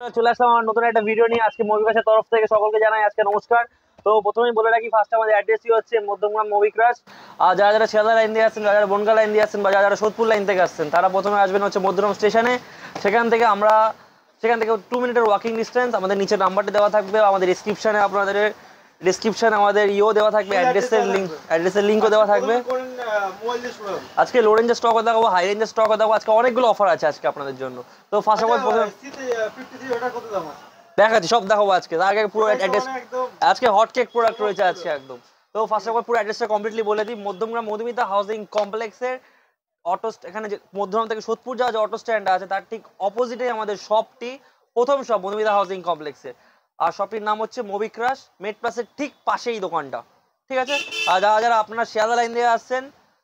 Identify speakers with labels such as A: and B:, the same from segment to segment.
A: চলে আসলাম আমার নতুন একটা ভিডিও নিয়ে। আজকে মুভি ক্রাশের তরফ থেকে সকলকে জানাই আজকে নমস্কার। তো প্রথমেই বলে রাখি, ফার্স্ট আমাদের অ্যাড্রেসই হচ্ছে মধ্যমগ্রাম মুভি ক্রাশ। আর যারা যারা শিয়ালদা লাইন দিয়ে আসছেন, যারা যারা বনগা লাইন দিয়ে আসছেন, বা যারা যারা সোদপুর লাইন থেকে আসছেন, তারা প্রথমে আসবেন হচ্ছে মধ্যমগ্রাম স্টেশনে। সেখান থেকে 2 মিনিটের ওয়াকিং ডিস্টেন্স। আমাদের নিচে নাম্বারটি দেওয়া থাকবে, আমাদের ডিসক্রিপশনে আমাদের দেওয়া থাকবে, অ্যাড্রেসের লিঙ্কও দেওয়া থাকবে। আজকে লো রেঞ্জের স্টকও দেখাবো, হাই রেঞ্জের স্টকও দেখাবো। আজকে অনেকগুলো অফার আছে আজকে আপনাদের জন্য। তো ফার্স্ট অফ অল দেখাচ্ছি, সব দেখাবো আজকে। তার আগে পুরো অ্যাড্রেস, আজকে হট কেক প্রোডাক্ট রয়েছে আজকে একদম। তো ফার্স্ট অফ অল পুরো অ্যাড্রেসটা কমপ্লিটলি বলে দিই। মধ্যমগ্রাম মধুমিতা হাউজিং কমপ্লেক্সের এখানে যে মধ্যমগ্রাম থেকে সোদপুর যাওয়া যে অটো স্ট্যান্ড আছে, তার ঠিক অপোজিটে আমাদের শপটি, প্রথম শপ মধুমিতা হাউজিং কমপ্লেক্সে। আর শপটির নাম হচ্ছে মুভি ক্রাশ। মেড প্লাসের ঠিক পাশেই দোকানটা, ঠিক আছে। আর যারা যারা আপনারা শিয়ালদা লাইন দিয়ে আসছেন,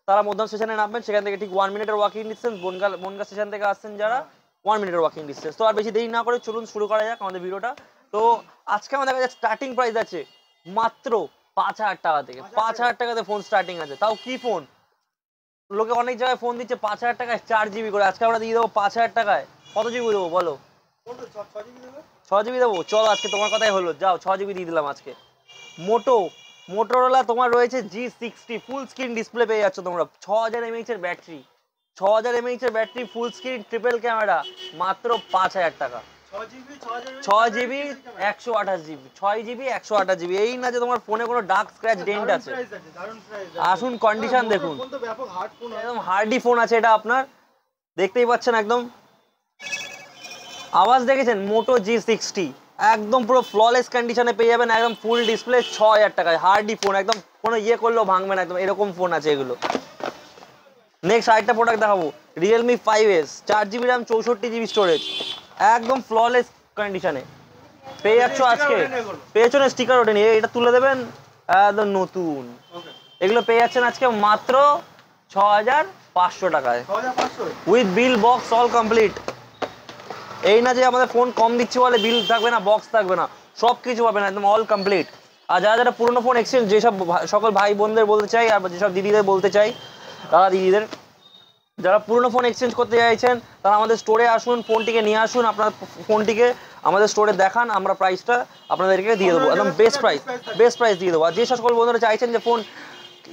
A: তারা মধ্যম স্টেশনে নামবেন। সেখান থেকে ঠিক 1 মিনিটের ওয়াকিং ডিস্টেন্স। বনগা স্টেশন থেকে আসছেন যারা, 1 মিনিটের ওয়াকিং ডিস্টেন্স। তো আর বেশি দেরি না করে চলুন শুরু করা যাক আমাদের ভিডিওটা। তো আজকে আমাদের কাছে স্টার্টিং প্রাইস আছে মাত্র 5,000 টাকা থেকে। 5,000 টাকাতে ফোন স্টার্টিং আছে, তাও কি ফোন? লোকে অনেক জায়গায় ফোন দিচ্ছে 5,000 টাকায় 4 জিবি করে, আজকে আমরা দিয়ে দেবো 5,000 টাকায়। কত জিবি দেবো বলো? 6 জিবি দেবো। চলো আজকে তোমার কথাই হলো, যাও 6 জিবি দিয়ে দিলাম আজকে। মোটোরোলা তোমার রয়েছে G60 ফুল স্ক্রিন ডিসপ্লে পেয়ে যাচ্ছ তোমরা। 6000 mAh এর ব্যাটারি, 6000 mAh এর battery, full screen triple camera, মাত্র 5,000 টাকা। 6 জিবি 128 জিবি, 6 জিবি 128 জিবি। এই না যে তোমার ফোনে কোনো ডার্ক স্ক্র্যাচ ডেন্ট আছে। আসুন কন্ডিশন দেখুন, একদম হার্ডি ফোন আছে এটা আপনার, দেখতেই পাচ্ছেন একদম। আওয়াজ দেখেছেন? মোটো G60 একদম পুরো ফ্ললেস কন্ডিশনে পেয়ে যাবেন, একদম ফুল ডিসপ্লে 6,000 টাকায়। হার্ডি ফোন, একদম কোনো করলেও ভাঙবে না, একদম এরকম ফোন আছে এগুলো। নেক্সট আরেকটা প্রোডাক্ট দেখাবো, Realme 5S, 4 GB RAM, 64 GB storage, একদম ফ্ললেস কন্ডিশনে পেয়ে যাচ্ছ আজকে। পেছনে স্টিকার ওঠেনি, এটা তুলে দেবেন একদম নতুন। এগুলো পেয়ে যাচ্ছেন আজকে মাত্র 6,500 টাকায়, with bill box all complete. এই না যে আমাদের ফোন কম দিচ্ছি বলে বিল থাকবে না, বক্স থাকবে না, সব কিছু পাবেন একদম অল কমপ্লিট। আর যারা যারা পুরোনো ফোন এক্সচেঞ্জ, যেসব সকল ভাই বোনদের বলতে চাই, আর যেসব দিদিদের বলতে চাই, দাদা দিদিদের, যারা পুরোনো ফোন এক্সচেঞ্জ করতে চাইছেন, তারা আমাদের স্টোরে আসুন, ফোনটিকে নিয়ে আসুন, আপনার ফোনটিকে আমাদের স্টোরে দেখান, আমরা প্রাইসটা আপনাদেরকে দিয়ে দেবো, একদম বেস্ট প্রাইস দিয়ে দেবো। আর যে সকল বন্ধুরা চাইছেন যে ফোন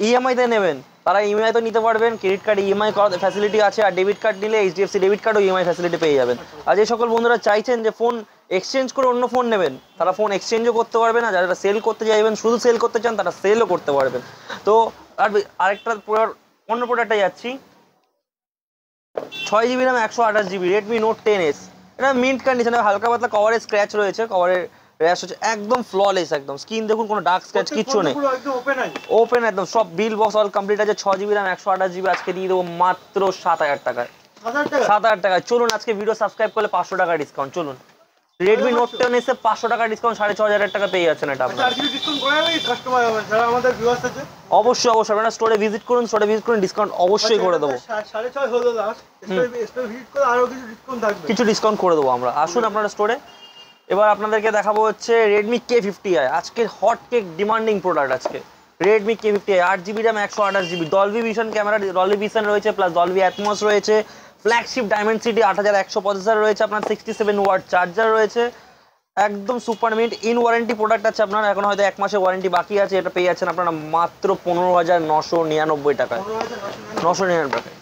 A: ইএমআইতে নেবেন, তারা ইএমআই তো নিতে পারবেন, ক্রেডিট কার্ড ইএমআই করার ফ্যাসিলিটি আছে, আর ডেবিট কার্ড নিলে এইচডিএফসি ডেবিট কার্ডও ইএমআই ফ্যাসিলিটি পেয়ে যাবেন। আর যে সকল বন্ধুরা চাইছেন যে ফোন এক্সচেঞ্জ করে অন্য ফোন নেবেন, তারা ফোন এক্সচেঞ্জও করতে পারবেন। আর যারা সেল করতে চাইবেন, শুধু সেল করতে চান, তারা সেলও করতে পারবেন। তো আরেকটা অন্য প্রোডাক্টটা যাচ্ছি, 6 GB RAM, 128 GB, Redmi note 10S। এটা মিন্ট কন্ডিশনে, হালকা পাতলা কভারের স্ক্র্যাচ রয়েছে, কভারের র্যাশ হচ্ছে, একদম ফ্ললেস, একদম স্ক্রিন দেখুন, কোনো ডার্ক স্ক্র্যাচ কিচ্ছু নেই, ওপেন একদম, সব বিল বক্স অল কমপ্লিট আছে। 6 জিবি র্যাম, 128 জিবি, আজকে দিয়ে দেবো মাত্র 7,000 টাকায়। 7,000 টাকায়। চলুন আজকে ভিডিও সাবস্ক্রাইব করলে 500 টাকা ডিসকাউন্ট। চলুন, রেডমি নোট 10S 500 টাকা ডিসকাউন্ট, 6,500 টাকা পেয়ে যাচ্ছেন এটা আপনারা। অবশ্যই আপনারা স্টোরে ভিজিট করুন, ডিসকাউন্ট অবশ্যই করে দেবো, কিছু ডিসকাউন্ট করে দেবো আমরা। আসুন আপনারা স্টোরে। এবার আপনাদেরকে দেখাবো হচ্ছে রেডমি K50i, আজকে হট কেক ডিমান্ডিং প্রোডাক্ট আজকে। Redmi K50i 8 GB RAM, 128 GB, Dolby vision camera, Dolby vision রয়েছে, প্লাস ডলবি অ্যাটমস রয়েছে, ফ্ল্যাগশিপ ডায়মেনসিটি 8100 প্রসেসর রয়েছে, আপনার 67 ওয়াট চার্জার রয়েছে, একদম super mint in warranty product আছে আপনার। এখন হয়তো 1 মাসের ওয়ারেন্টি বাকি আছে, এটা পেয়ে যাচ্ছেন আপনারা মাত্র 15,999 টাকায়। 999 টাকায়,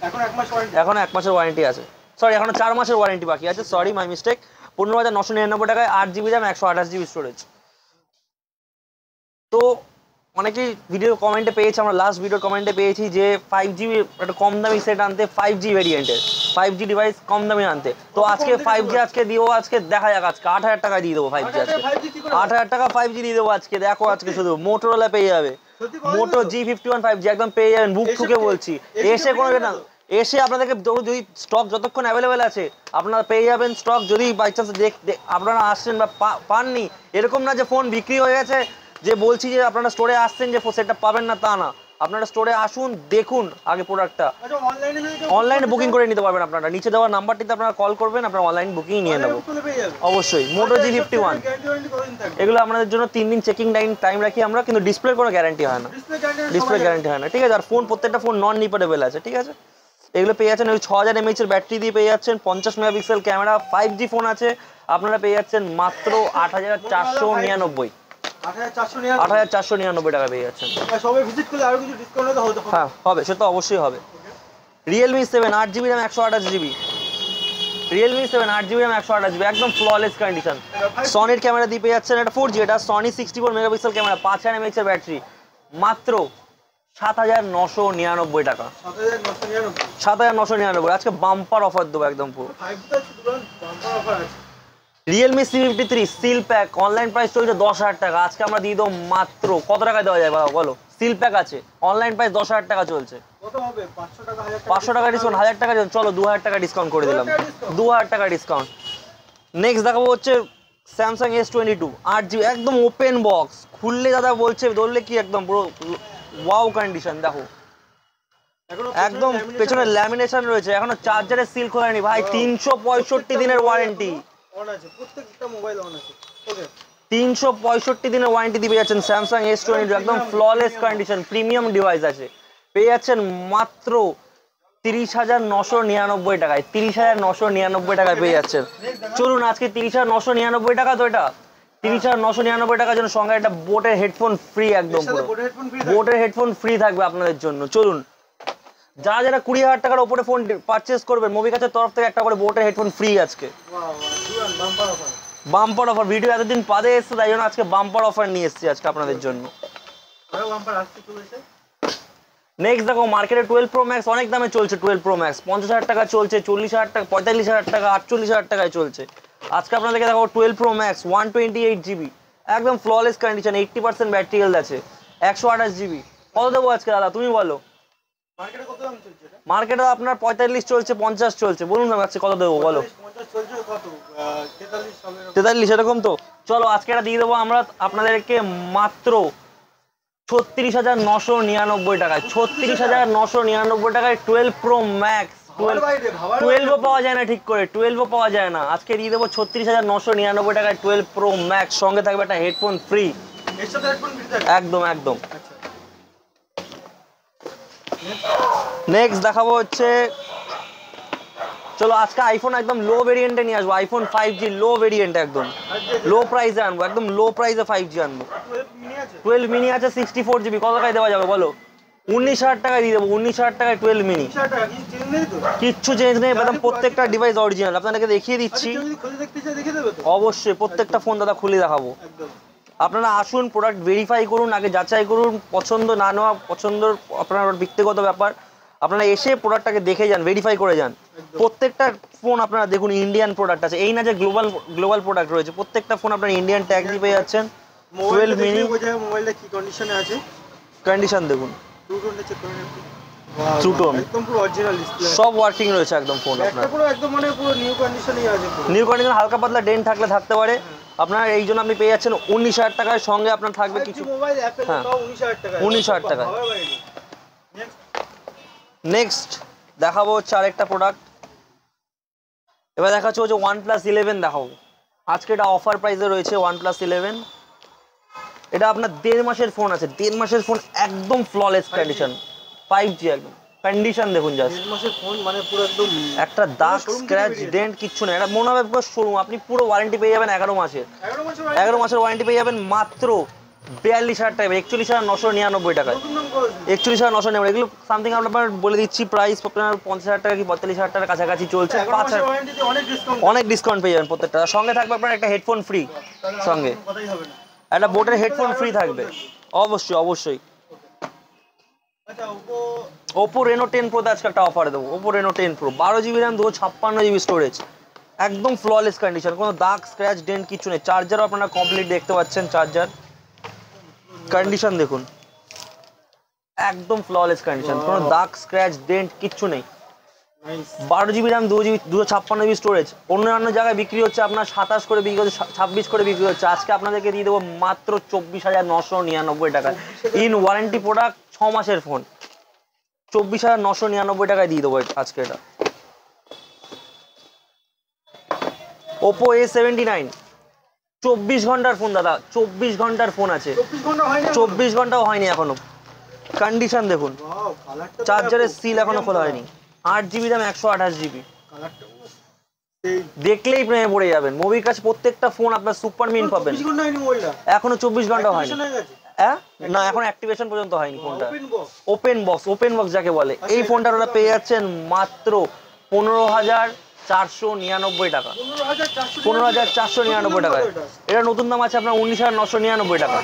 A: এখন 1 মাসের ওয়ারেন্টি আছে, সরি এখনো 4 মাসের ওয়ারেন্টি বাকি আছে, সরি মাই মিস্টেক। 15,999 টাকায় 8 জিবি র্যাম, 128 জিবি স্টোরেজ। তো অনেকেই ভিডিও কমেন্টে পেয়েছি, আমরা লাস্ট ভিডিওর কমেন্টে পেয়েছি যে 5G একটা কম দামি সেট আনতে, 5G ভেরিয়েন্টের 5G ডিভাইস কম দামি আনতে। তো আজকে 5G আজকে দিব, আজকে দেখা যাক, আজকে 8,000 টাকায় দিয়ে দেবো 5G আজকে। 8,000 টাকা 5G দিয়ে দেবো আজকে। দেখো আজকে শুধু মোটোরোলা পেয়ে যাবে, মোটো G51 5G একদম পেয়ে যাবেন, বুক ঠুকে বলছি। এসে কোনো না, এসে আপনাদেরকে যদি স্টক যতক্ষণ অ্যাভেলেবেল আছে আপনারা পেয়ে যাবেন স্টক। যদি বাই চান্স আপনারা আসছেন বা পাননি, এরকম না যে ফোন বিক্রি হয়ে গেছে যে বলছি যে আপনারা স্টোরে আসছেন যে সেটটা পাবেন না, তা না। আপনারা স্টোরে আসুন, দেখুন আগে প্রোডাক্টটা, অনলাইনে বুকিং করে নিতে পারবেন। আপনারা নিচে দেওয়া নাম্বারটিতে আপনারা কল করবেন, আপনারা অনলাইন বুকিং নিয়ে নেবো অবশ্যই। মোটো G51 এগুলো আপনাদের জন্য 3 দিন চেকিং টাইম রাখি আমরা, কিন্তু ডিসপ্লের কোনো গ্যারান্টি হয় না, ঠিক আছে। আর ফোন, প্রত্যেকটা ফোন নন রিপেয়ারেবল আছে, ঠিক আছে। এগুলো পেয়ে যাচ্ছেন ওই 6,000 mAh এর ব্যাটারি দিয়ে পেয়ে যাচ্ছেন, 50 মেগাপিক্সেল ক্যামেরা, 5G ফোন আছে। আপনারা পেয়ে যাচ্ছেন মাত্র 8499। 8499 টাকা পেয়ে যাচ্ছেন। হ্যাঁ হবে, সে তো অবশ্যই হবে। Realme 7 8GB RAM 128GB, Realme 7 8GB RAM 128GB, একদম ফ্ললেস কন্ডিশন। সনির ক্যামেরা দিয়ে পেয়ে যাচ্ছেন, এটা 4G, এটা সনি 64 মেগাপিক্সেল ক্যামেরা, 5000 mAh এর ব্যাটারি, মাত্র 7999 টাকা। 7999। আজকে বাম্পার অফার দেবো একদম পুরো। Realme C53 seal pack online price চলছে 10,000 টাকা, আজকে আমরা দিয়ে দেবো মাত্র কত টাকায় দেওয়া যায় বলো? সিল প্যাক আছে, অনলাইন প্রাইস 10,000 টাকা চলছে। 500 টাকা ডিসকাউন্ট, 1000 টাকা, চলো 2000 টাকা ডিসকাউন্ট করে দিলাম, 2000 টাকা ডিসকাউন্ট। নেক্সট দেখাবো হচ্ছে স্যামসাং S22 8GB, একদম ওপেন বক্স, খুললে দাদা বলছে ধরলে কি একদম পুরো ওয়াও কন্ডিশন। দেখো একদম পেছনে ল্যামিনেশন রয়েছে, এখনো চার্জারের সিল খোলেনি ভাই। 365 দিনের ওয়ারেন্টি, 365 দিনের ওয়ারেন্টি দিয়ে যাচ্ছেন স্যামসাং S22, একদম ফ্ললেস কন্ডিশন, প্রিমিয়াম ডিভাইস আছে। পেয়ে যাচ্ছেন মাত্র 30,999 টাকায়, 30,999 টাকায় পেয়ে যাচ্ছেন। চলুন আজকে 30,999 টাকা, তো এটা 30,999 টাকার জন্য সঙ্গে একটা বোটের হেডফোন ফ্রি, একদম পুরো বোটের হেডফোন ফ্রি থাকবে আপনাদের জন্য। চলুন যারা যারা 20,000 টাকার উপরে ফোন পারচেস করবেন, মোবিকাসের তরফ থেকে একটা করে বোটের হেডফোন ফ্রি আজকে। বাম্পার অফার, ভিডিও এতদিন বাদে এসছে, তাই জন্য আজকে বাম্পার অফার নিয়ে এসেছি আজকে আপনাদের জন্য। নেক্সট দেখো মার্কেটে 12 Pro Max অনেক দামে চলছে। 12 Pro Max 50,000 টাকা চলছে, 40,000 টাকা, 45,000 টাকা, 48,000 টাকায় চলছে। আজকে আপনাদেরকে দেখো 12 Pro Max 128GB, একদম ফ্ললেস কন্ডিশন, 80% ব্যাটারি হেলথ আছে, 128GB। কত দেবো আজকে দাদা তুমি বলো? মার্কেটে আপনার 45 চলছে, 50 চলছে, বলুন না আজকে কত দেবো বলো? 43 এরকম তো। চলো আজকে এটা দিয়ে দেবো আমরা আপনাদেরকে মাত্র 36,999 টাকায়, 36,999 টাকায় 12 Pro Max। 12ও পাওয়া যায় না ঠিক করে, 12ও পাওয়া যায় না, আজকে দিয়ে দেবো 36,999 টাকায় 12 Pro Max, সঙ্গে থাকবে একটা হেডফোন ফ্রি, একদম একদম। নেক্সট দেখাবো হচ্ছে, চলো আজকে আইফোন একদম লো ভেরিয়েন্টে নিয়ে আসবো, আইফোন 5G লো ভেরিয়েন্ট, একদম লো প্রাইসে আনবো, একদম লো প্রাইসে 5G আনবো। 12 মিনি আছে 64GB, কত টাকায় দেওয়া যাবে বলো? 19,000 টাকায় দিয়ে দেবো, 19,000 টাকায় 12 মিনি, কিচ্ছু চেঞ্জ নেই, একদম প্রত্যেকটা ডিভাইস অরিজিনাল। আপনাদেরকে দেখিয়ে দিচ্ছি, অবশ্যই প্রত্যেকটা ফোন দাদা খুলে দেখাবো। আপনারা আসুন, প্রোডাক্ট ভেরিফাই করুন, আগে যাচাই করুন, পছন্দ না নেওয়া পছন্দ আপনার ব্যক্তিগত ব্যাপার, আপনারা এসে প্রোডাক্টটাকে দেখে যান, ভেরিফাই করে যান। প্রত্যেকটা ফোন আপনারা দেখুন ইন্ডিয়ান প্রোডাক্ট আছে, এই না যে গ্লোবাল প্রোডাক্ট রয়েছে, প্রত্যেকটা ফোন আপনারা ইন্ডিয়ান ট্যাগ দিয়ে পেয়ে যাচ্ছেন। 12 মিনি,
B: মোবাইলটা কি কন্ডিশনে আছে
A: কন্ডিশন দেখুন,
B: ট্রু টোনটা চেক করে নিন,
A: ট্রু টোন
B: একদম পুরো অরিজিনাল ডিসপ্লে,
A: সব ওয়ার্কিং রয়েছে একদম ফোন আপনার,
B: পুরো একদম মানে পুরো নিউ কন্ডিশনেই আছে,
A: নিউ কন্ডিশন, হালকা পাতলা ডেন্ট থাকলে থাকতে পারে। আপনার এই জন্য আপনি পেয়ে যাচ্ছেন 19,000 টাকায়, সঙ্গে আপনার থাকবে কিছু
B: মোবাইল অ্যাপেল তাও 19,000 টাকা,
A: 19,000 টাকা। নেক্সট দেখাবো হচ্ছে আরেকটা প্রোডাক্ট, এবার দেখাচ্ছি হচ্ছে OnePlus 11 দেখাবো। আজকে এটা অফার প্রাইসে রয়েছে OnePlus 11, এটা আপনার 1.5 মাসের ফোন আছে, 1.5 মাসের ফোন, একদম ফ্ললেস কন্ডিশন, 5G একদম কন্ডিশন দেখুন, জাস্ট
B: 1.5 মাসের ফোন, মানে পুরো একদম
A: একটা দাগ স্ক্র্যাচ ডেন্ট কিচ্ছু নেই, এটা মনে হবে পুরো শোরুম। আপনি পুরো ওয়ারেন্টি পেয়ে যাবেন 11 মাসের, 11 মাসের ওয়ারেন্টি পেয়ে যাবেন মাত্র 42,000 টাকা, 41,999 টাকায়, 41,999। এগুলো সামথিং আপনার বলে দিচ্ছি প্রাইস, আপনার 50,000 টাকা কি 42,000 টাকার কাছাকাছি চলছে, 5,000 অনেক ডিসকাউন্ট পেয়ে যাবেন প্রত্যেকটা। সঙ্গে থাকবে আপনার একটা হেডফোন ফ্রি, সঙ্গে একটা বোটের হেডফোন ফ্রি থাকবে, অবশ্যই অবশ্যই। Oppo Reno 10 Pro তে আজকে একটা অফার দেবো, Oppo Reno 10 Pro 12GB RAM 256GB storage, একদম ফ্ললেস কন্ডিশন, কোনো দাগ স্ক্র্যাচ ডেন্ট কিছু নেই। চার্জারও আপনারা কমপ্লিট দেখতে পাচ্ছেন, চার্জার কন্ডিশন দেখুন, একদম ফ্ললেস কন্ডিশন, কোনো দাগ স্ক্র্যাচ ডেন্ট কিচ্ছু নেই। 12GB RAM 256GB স্টোরেজ, অন্যান্য জায়গায় বিক্রি হচ্ছে আপনার 27 করে বিক্রি হচ্ছে, 26 করে বিক্রি হচ্ছে, আজকে আপনাদেরকে দিয়ে দেবো মাত্র 24,999 টাকায়, ইন ওয়ারেন্টি প্রোডাক্ট, 6 মাসের ফোন, 24,999 টাকায় দিয়ে দেবো আজকে এটা। Oppo A79 24 ঘন্টার ফোন দাদা, 24 ঘন্টার ফোন আছে, 24 ঘন্টাও হয়নি এখনো, কন্ডিশন দেখুন, চার্জারের সিল এখনো খোলা হয়নি, 8GB RAM 128GB, দেখলেই প্রেমে পড়ে যাবেন। মোবির কাছে প্রত্যেকটা ফোন আপনার সুপার মিন পাবেন। এখনো 24 ঘন্টা হয়নি। হ্যাঁ না, এখন অ্যাক্টিভেশন পর্যন্ত হয়নি ফোনটা। ওপেন বক্স যাকে বলে, এই ফোনটা ওরা পেয়ে যাচ্ছেন মাত্র 15,499 টাকা। 15,499 টাকায়। এটা নতুন দাম আছে আপনার 19,999 টাকা।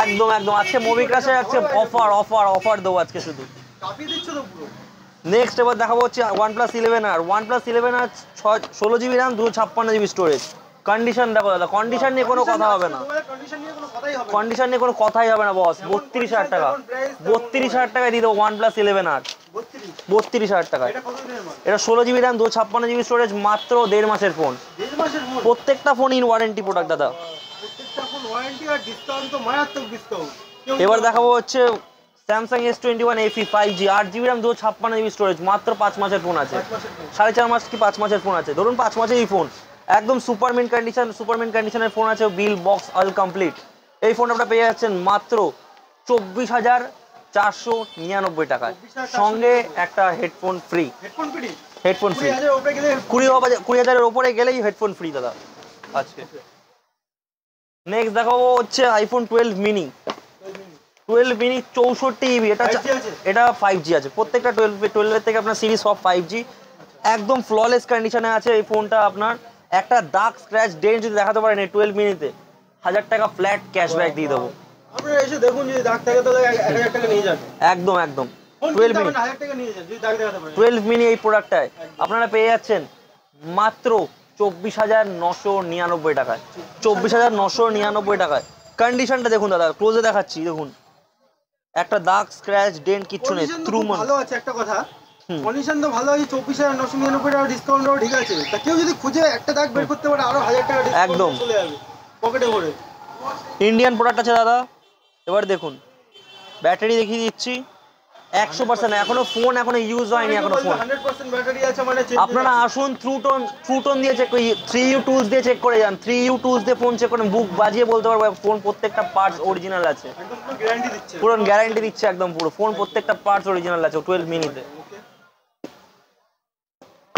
A: একদম একদম। আজকে মোবির কাছে আজকে অফার দেবো আজকে শুধু। নেক্সট এবার দেখাবো হচ্ছে OnePlus 11R। OnePlus 11R 16GB RAM 256GB storage. Condition দেখো দাদা, কন্ডিশন নিয়ে কোনো কথা হবে না, কন্ডিশন নিয়ে কোনো কথাই হবে না বস। 32,000 টাকা, 32,000 টাকায় দিয়ে দেবো OnePlus 11R। 32,000 টাকায়। এটা 16GB RAM 256GB স্টোরেজ, মাত্র 1.5 মাসের ফোন। প্রত্যেকটা ফোন ইন ওয়ারেন্টি প্রোডাক্ট দাদা। এবার দেখাবো হচ্ছে Samsung S21 FE 5G 8GB RAM 256GB storage, মাত্র 5 মাসের ফোন আছে। 4.5 মাস কি 5 মাসের ফোন আছে, ধরুন 5 মাসেরই ফোন। একদম সুপারমিন কন্ডিশনের ফোন আছে, বিল বক্স অল কমপ্লিট। এই ফোন আপনারা পেয়ে যাচ্ছেন মাত্র 24,499 টাকায়, সঙ্গে একটা হেডফোন ফ্রি। হেডফোন ফ্রি 20,000-এর ওপরে গেলেই হেডফোন ফ্রি দাদা আজকে। নেক্সট দেখাবো হচ্ছে আইফোন 12 মিনি। 12 mini 64GB। এটা 5G আছে। প্রত্যেকটা 12 থেকে আপনার সিরিজ সব 5G। একদম ফ্ললেস কন্ডিশনে আছে এই ফোনটা। আপনার একটা দাগ স্ক্র্যাচ ডেন্ট যদি দেখাতে পারেন এই 12 মিনিতে, 1000 টাকা ফ্ল্যাট ক্যাশব্যাক দিয়ে দেবো।
B: আপনারা এসে দেখুন, যদি দাগ থাকে তাহলে 1000 টাকা নিয়ে যাবেন।
A: একদম একদম। 12 মিনি
B: 1000 টাকা নিয়ে যান যদি দাগ দেখাতে পারেন।
A: 12 মিনি এই প্রোডাক্টটায় আপনারা পেয়ে যাচ্ছেন মাত্র 24,999 টাকায়। 24,999 টাকায়। কন্ডিশনটা দেখুন দাদা, ক্লোজে দেখাচ্ছি, দেখুন একটা দাগ স্ক্র্যাচ ডেন্ট কিচ্ছু নেই।
B: ভালো আছে একটা কথা, কন্ডিশন তো ভালো আছে। 24,999 টাকা ডিসকাউন্ট দাও, ঠিক আছে। তা কেউ যদি খুঁজে একটা দাগ বের করতে পারে, আরো 1000 টাকা ডিসকাউন্ট
A: একদম
B: চলে যাবে পকেটে ভরে।
A: ইন্ডিয়ান প্রোডাক্ট আছে দাদা। এবার দেখুন ব্যাটারি দেখিয়ে দিচ্ছি, 100% এখনো ফোন এখনো ইউজ হয়নি। এখনো ফোন
B: 100% ব্যাটারি আছে, মানে
A: আপনারা আসুন ট্রুটন দিয়ে চেক করে, 3U টুলস দিয়ে চেক করে যান। 3U টুলস দিয়ে ফোন চেক করেন, বুক বাজিয়ে বলতে পারবো ফোন প্রত্যেকটা পার্টস অরিজিনাল আছে।
B: একদম গ্যারান্টি দিচ্ছে,
A: পুরো গ্যারান্টি দিচ্ছে একদম পুরো। ফোন প্রত্যেকটা পার্টস অরিজিনাল আছে 12 মিনিতে।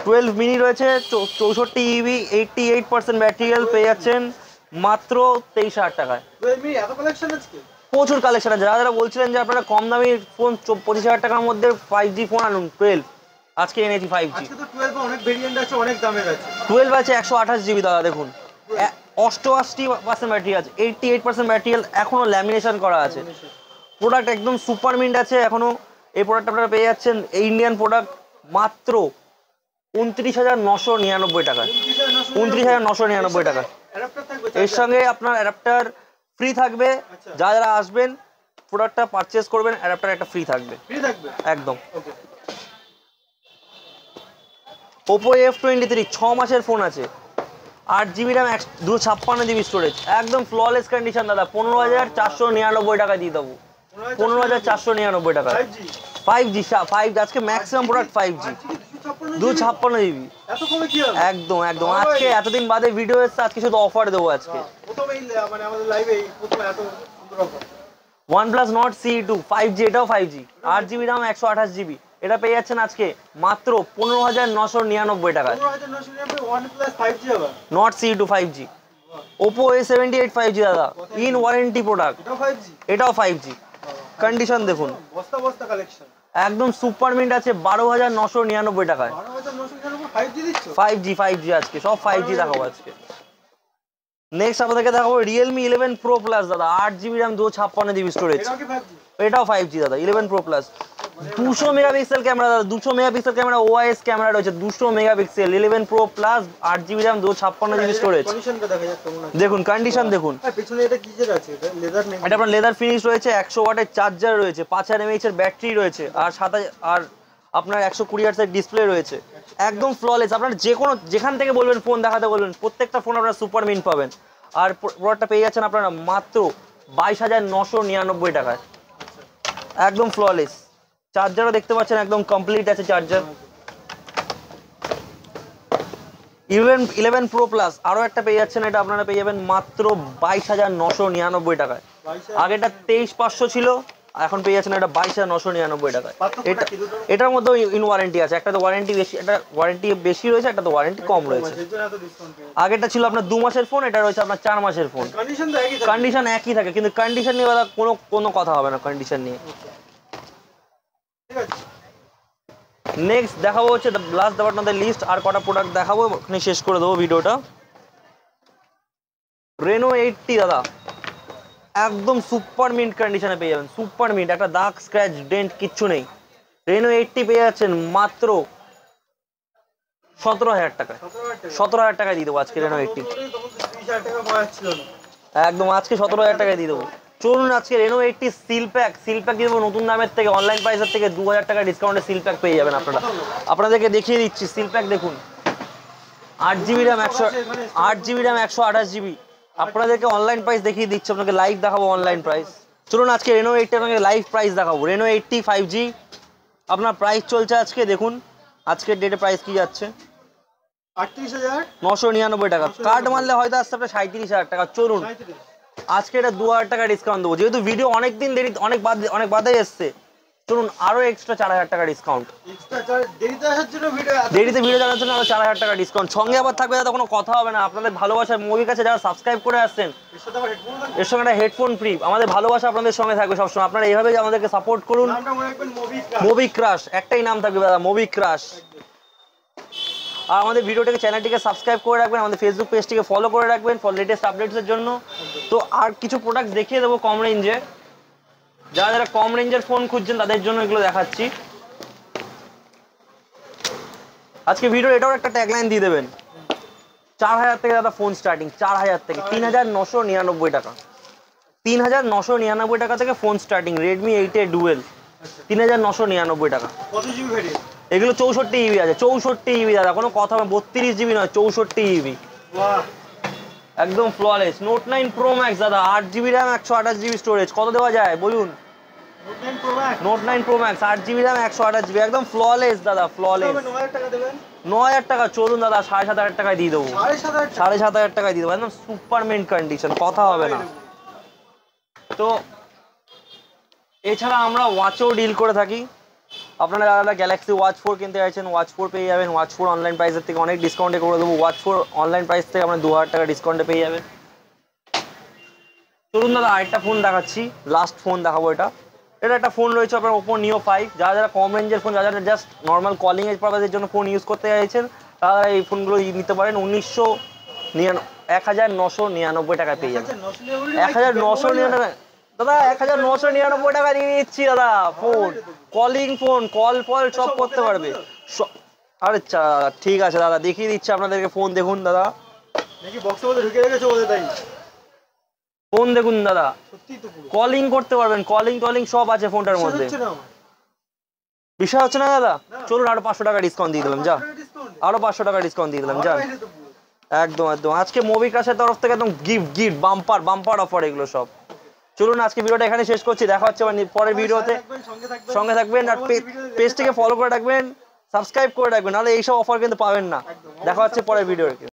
A: 12 মিনি রয়েছে 64GB, 88% ব্যাটারি হেলথ, পেয়ে যাচ্ছেন মাত্র 23,000 টাকায়।
B: 12 মিনি এত কালেকশন আছে,
A: প্রচুর কালেকশন আছে। যারা বলছিলেন যে আপনারা কম দামি ফোন 25,000 টাকার মধ্যে 5G ফোন আনুন, 12 আজকে এনেছি 5G।
B: আজকে তো 12 অনেক ভেরিয়েন্ট আছে, অনেক দামের আছে।
A: 12 আছে 128GB দাদা, দেখুন 88% ব্যাটারি আছে, 88% ব্যাটারি হেলথ, এখনো ল্যামিনেশন করা আছে। প্রোডাক্ট একদম সুপার মিন্ট আছে এখনো। এই প্রোডাক্ট আপনারা পেয়ে যাচ্ছেন এই ইন্ডিয়ান প্রোডাক্ট মাত্র 29,999 টাকায়। 29,999 টাকা। এর সঙ্গে আপনার অ্যাডাপ্টার ফ্রি থাকবে। যারা আসবেন প্রোডাক্টটা পারচেজ করবেন, অ্যাডাপ্টার একটা ফ্রি থাকবে একদম। Oppo F23 6 মাসের ফোন আছে, 8GB RAM 256GB স্টোরেজ, একদম ফ্ললেস কন্ডিশন দাদা। 15,499 টাকা দিয়ে দেবো। 15,499 টাকা। 5G আজকে ম্যাক্সিমাম প্রোডাক্ট 5G 256GB। একদম একদম। আজকে এতদিন বাদে ভিডিও এসছে, আজকে শুধু অফার দেবো আজকে। OnePlus Nord CE2 5G, এটাও 5G, 8GB RAM 128GB। এটা পেয়ে যাচ্ছেন আজকে মাত্র 15,999 টাকায়। Nord CE2 5G। Oppo A78 5G দাদা, ইন ওয়ারেন্টি প্রোডাক্ট, এটাও 5G। কন্ডিশন দেখুন, একদম সুপার মিন্ট আছে, 12,999 টাকায়। 5G আজকে সব 5G দেখাবো আজকে। নেক্সট আপনাদেরকে দেখাবো Realme 11 Pro Plus দাদা, 8GB RAM 256GB স্টোরেজ, এটাও 5G দাদা। 11 Pro Plus 200 মেগাপিক্সেল ক্যামেরা দাদা, 200 মেগাপিক্সেল ক্যামেরা, OIS ক্যামেরা রয়েছে 200 megapixel. 11 Pro Plus 8GB RAM 256GB storage. দেখুন কন্ডিশন দেখুন, এটা আপনার লেদার ফিনিশ রয়েছে, 100 ওয়াটের চার্জার রয়েছে, 5000 mAh এর ব্যাটারি রয়েছে, আর আর আপনার 120 Hz এর ডিসপ্লে রয়েছে। একদম ফ্ললেস। আপনারা যেখান থেকে বলবেন ফোন দেখাতে বলবেন, প্রত্যেকটা ফোন আপনারা সুপার মিন্ট পাবেন। আর প্রোডাক্টটা পেয়ে যাচ্ছেন আপনারা মাত্র 22,999 টাকায়, একদম ফ্ললেস। চার্জারও দেখতে পাচ্ছেন একদম কমপ্লিট আছে চার্জার। 11 Pro Plus আরও একটা পেয়ে যাচ্ছেন, এটা আপনারা পেয়ে যাবেন মাত্র 22,999 টাকায়। আগেটা 23,500 ছিল, এখন পেয়ে যাচ্ছেন এটা 22,999 টাকায়। এটার মধ্যে ইন ওয়ারেন্টি আছে, একটা তো ওয়ারেন্টি বেশি, এটা ওয়ারেন্টি বেশি রয়েছে, একটা তো ওয়ারেন্টি কম রয়েছে। আগেরটা ছিল আপনার 2 মাসের ফোন, এটা রয়েছে আপনার 4 মাসের ফোন। কন্ডিশন একই থাকে, কিন্তু কন্ডিশন নিয়ে কোনো কথা হবে না কন্ডিশন নিয়ে। নেক্সট দেখাবো হচ্ছে last but not the least, আর কটা প্রোডাক্ট দেখাবো, ওখানে শেষ করে দেবো ভিডিওটা। Reno 80 দাদা একদম সুপার মিন্ট কন্ডিশনে পেয়ে যাবেন, সুপার মিন্ট, একটা দাগ স্ক্র্যাচ ডেন্ট কিচ্ছু নেই। Reno 80 পেয়ে যাচ্ছেন মাত্র 17,000 টাকায়। 17,000 টাকায় দিয়ে দেবো আজকে Reno 80, একদম আজকে 17,000 টাকায় দিয়ে দেবো। চলুন আজকে Reno 80 সিল প্যাক দিয়ে দেবো নতুন দামের থেকে, অনলাইন প্রাইসের থেকে 2,000 টাকা ডিসকাউন্টে সিল প্যাক পেয়ে যাবেন আপনারা। আপনাদেরকে দেখিয়ে দিচ্ছি সিল প্যাক দেখুন, 8GB RAM 128 GB। আপনাদেরকে অনলাইন প্রাইস দেখিয়ে দিচ্ছি, আপনাকে লাইভ দেখাবো অনলাইন প্রাইস। চলুন আজকে Reno 80 আপনাকে লাইভ প্রাইস দেখাবো। Reno 80 5G আপনার প্রাইস চলছে আজকে, দেখুন আজকের ডেটে প্রাইস কি যাচ্ছে, 38,999 টাকা। কার্ড মারলে হয়তো আসছে আপনার 37,000 টাকা। চলুন আজকে এটা 2,000 টাকা ডিসকাউন্ট দেবো, যেহেতু ভিডিও অনেকদিন দেরি অনেক বাদে এসছে, চলুন আরো এক্সট্রা 4,000 টাকা ডিসকাউন্ট। দেরিতে ভিডিও জানার জন্য আরো 4,000 টাকা ডিসকাউন্ট। সঙ্গে আবার থাকবে দাদা, কোনো কথা হবে না, আপনাদের ভালোবাসার মুভির কাছে যারা সাবস্ক্রাইব করে আসছেন এর সঙ্গে একটা হেডফোন ফ্রি। আমাদের ভালোবাসা আপনাদের সঙ্গে থাকবে সবসময়, আপনারা এইভাবে আমাদেরকে সাপোর্ট করুন। মুভি ক্রাশ একটাই নাম থাকবে দাদা, মুভি ক্রাশ। আর আমাদের ভিডিওটাকে চ্যানেলটিকে সাবস্ক্রাইব করে রাখবেন, আমাদের ফেসবুক পেজটিকে ফলো করে রাখবেন ফর লেটেস্ট আপডেটসের জন্য। তো আর কিছু প্রোডাক্ট দেখিয়ে দেবো কম রেঞ্জে, যারা কম রেঞ্জের ফোন খুঁজছেন তাদের জন্য এগুলো দেখাচ্ছি আজকে ভিডিও। এটাও একটা ট্যাগলাইন দিয়ে দেবেন, 4,000 থেকে দাদা ফোন স্টার্টিং, 4,000 থেকে 3,999 টাকা। 3,999 টাকা থেকে phone starting, Redmi 8A dual 3,999 টাকা। এগুলো 64 GB আছে, 64 GB দাদা, কোনো কথা হবে 32 GB নয়, 64 GB একদম ফ্ললেস। Note 9 Pro Max দাদা, 8GB RAM 128 GB স্টোরেজ, কত দেওয়া যায় বলুন? Note 9 Pro Max 8GB RAM 128 GB, একদম ফ্ললেস দাদা, ফ্ললেস। 9,000 টাকা। চলুন দাদা 7,500 টাকায় দিয়ে দেবো, 7,500 টাকায় দিয়ে দেবো, একদম সুপার মিন্ট কন্ডিশন, কথা হবে না। তো এছাড়া আমরা ওয়াচও ডিল করে থাকি। আপনারা যারা গ্যালাক্সি ওয়াচ 4 কিনতে চাইছেন, ওয়াচ 4 পেয়ে যাবেন। ওয়াচ 4 অনলাইন প্রাইসের থেকে অনেক ডিসকাউন্টে করে দেবো, ওয়াচ 4 অনলাইন প্রাইস থেকে আপনার 2,000 টাকা ডিসকাউন্টে পেয়ে যাবেন। চলুন দাদা আরেকটা ফোন দেখাচ্ছি, লাস্ট ফোন দেখাবো। এটা একটা ফোন রয়েছে আপনার Oppo Neo 5। যারা কম রেঞ্জের ফোন, যারা জাস্ট নর্মাল কলিং এর পারপাসের জন্য ফোন ইউজ করতে চাইছেন, তারা এই ফোনগুলো নিতে পারেন। 1,999 টাকায় পেয়ে যাবেন। 1,999 দাদা, 1,999 টাকা দিয়ে দিচ্ছি দাদা ফোন। কলিং ফোন, কল সব করতে পারবে। আরে ঠিক আছে দাদা, দেখিয়ে দিচ্ছি আপনাদেরকে ফোন। দেখুন দাদা, ফোন দেখুন দাদা, কলিং করতে পারবেন, কলিং সব আছে ফোনটার মধ্যে। বিষয় হচ্ছে না দাদা। চলুন আরো 500 টাকা ডিসকাউন্ট দিয়ে দিলাম, যা আরো 500 টাকা ডিসকাউন্ট দিয়ে দিলাম, যা একদম আজকে মুভি ক্রাশের তরফ থেকে একদম গিফট বাম্পার অফার এগুলো সব। চলুন আজকে ভিডিওটা এখানে শেষ করছি, দেখা হচ্ছে পরের ভিডিওতে। সঙ্গে থাকবেন আর পেজটিকে ফলো করে রাখবেন, সাবস্ক্রাইব করে রাখবেন, নাহলে এইসব অফার কিন্তু পাবেন না। দেখা হচ্ছে পরের ভিডিওতে।